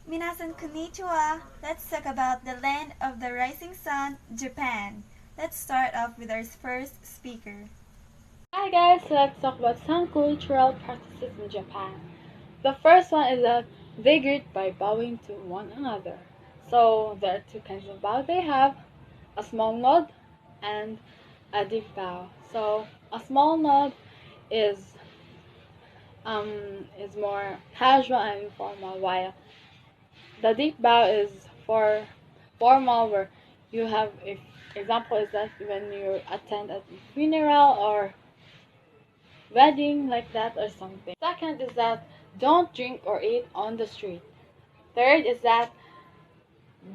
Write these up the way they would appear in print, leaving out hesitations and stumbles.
Minasan konnichiwa! Let's talk about the land of the rising sun, Japan. Let's start off with our first speaker. Hi guys, so let's talk about some cultural practices in Japan. The first one is that they greet by bowing to one another. So there are two kinds of bow they have, a small nod and a deep bow. So a small nod is is more casual and informal, while the deep bow is for formal, where you have if example is that when you attend a funeral or wedding like that or something. Second is that don't drink or eat on the street. Third is that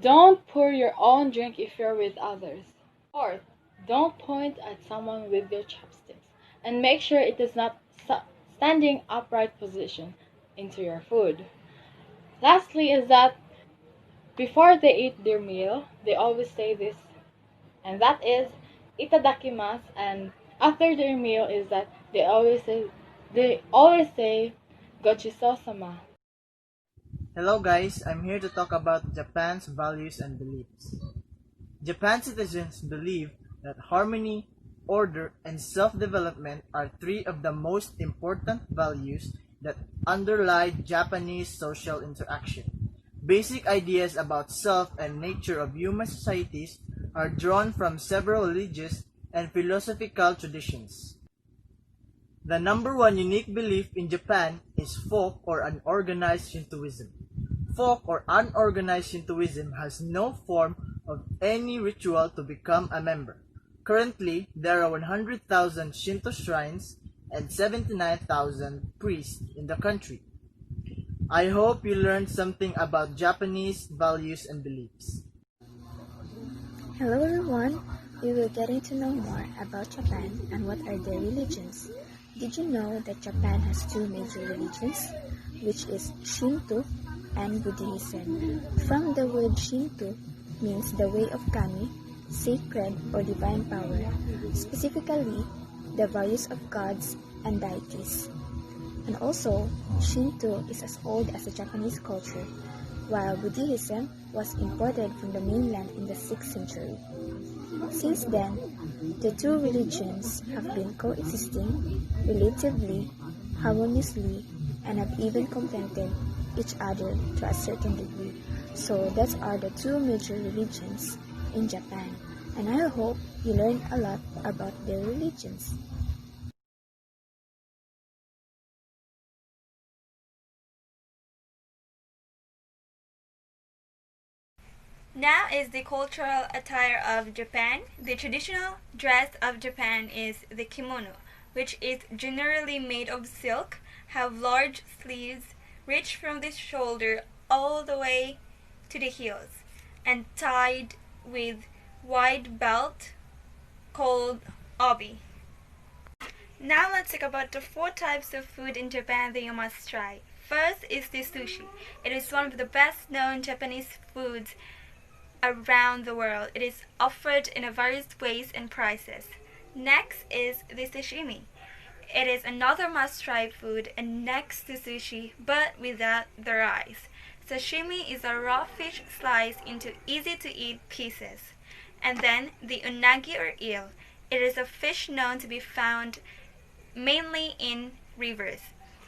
don't pour your own drink if you're with others. Fourth, don't point at someone with your chopsticks and make sure it is not standing upright position into your food. Lastly is that before they eat their meal, they always say this, and that is itadakimasu, and after their meal is that they always say gochisousama. Hello guys, I'm here to talk about Japan's values and beliefs. Japan citizens believe that harmony, order, and self-development are three of the most important values that underlie Japanese social interaction. Basic ideas about self and nature of human societies are drawn from several religious and philosophical traditions. The number one unique belief in Japan is folk or unorganized Shintoism. Folk or unorganized Shintoism has no form of any ritual to become a member. Currently, there are 100,000 Shinto shrines and 79,000 priests in the country. I hope you learned something about Japanese values and beliefs. Hello everyone, we will getting to know more about Japan and what are their religions. Did you know that Japan has two major religions, which is Shinto and Buddhism? From the word Shinto means the way of kami, sacred or divine power, specifically the values of gods and deities. And also, Shinto is as old as the Japanese culture, while Buddhism was imported from the mainland in the 6th century. Since then, the two religions have been coexisting relatively harmoniously and have even complemented each other to a certain degree. So that are the two major religions in Japan, and I hope you learn a lot about their religions. Now is the cultural attire of Japan. The traditional dress of Japan is the kimono, which is generally made of silk, have large sleeves, reach from the shoulder all the way to the heels, and tied with wide belt called obi. Now let's talk about the four types of food in Japan that you must try. First is the sushi. It is one of the best known Japanese foods around the world. It is offered in various ways and prices. Next is the sashimi. It is another must-try food and next to sushi, but without the rice. Sashimi is a raw fish sliced into easy-to-eat pieces. And then the unagi or eel. It is a fish known to be found mainly in rivers.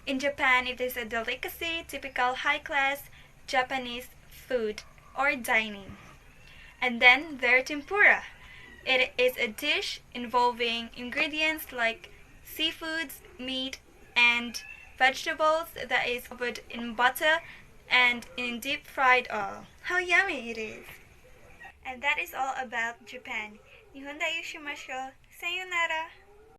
In Japan, it is a delicacy, typical high-class Japanese food or dining. And then their tempura. It is a dish involving ingredients like seafoods, meat, and vegetables that is covered in butter and in deep fried oil. How yummy it is! And that is all about Japan. Nihon da shimashou. Sayonara!